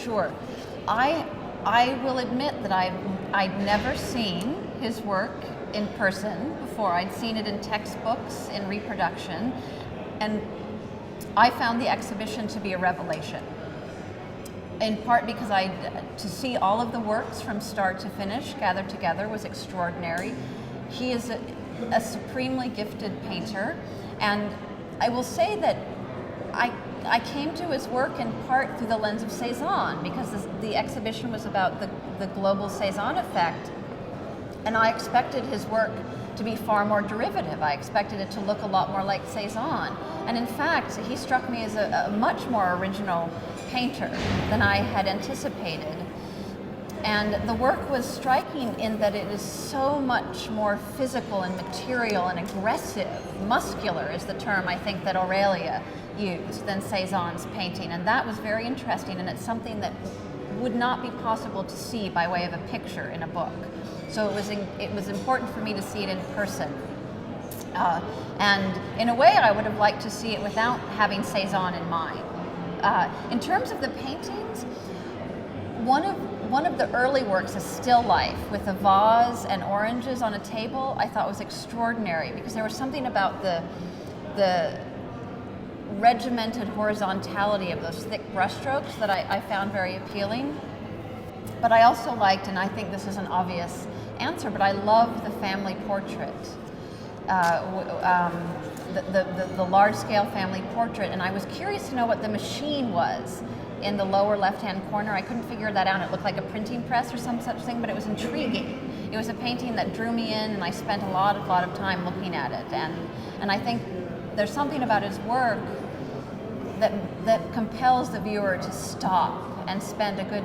Sure. I will admit that I'd never seen his work in person before. I'd seen it in textbooks, in reproduction, and I found the exhibition to be a revelation. In part because to see all of the works from start to finish gathered together was extraordinary. He is a supremely gifted painter, and I will say that I came to his work in part through the lens of Cezanne, because the exhibition was about the global Cezanne effect, and I expected his work to be far more derivative. I expected it to look a lot more like Cezanne, and in fact, he struck me as a much more original painter than I had anticipated. And the work was striking in that it is so much more physical and material and aggressive. Muscular is the term I think that Aurelia used than Cezanne's painting, and that was very interesting, and it's something that would not be possible to see by way of a picture in a book. So it was important for me to see it in person. And in a way, I would have liked to see it without having Cezanne in mind. In terms of the paintings, one of the early works, a still life with a vase and oranges on a table, I thought was extraordinary, because there was something about the regimented horizontality of those thick brushstrokes that I found very appealing. But I also liked, and I think this is an obvious answer, but I love the family portrait, the large-scale family portrait, and I was curious to know what the machine was in the lower left-hand corner. I couldn't figure that out. It looked like a printing press or some such thing, but it was intriguing. It was a painting that drew me in, and I spent a lot of time looking at it. And I think there's something about his work that compels the viewer to stop and spend a good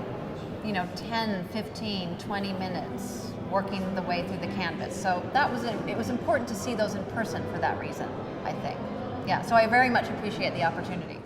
10, 15, 20 minutes working the way through the canvas. So it was important to see those in person for that reason, I think. Yeah, so I very much appreciate the opportunity.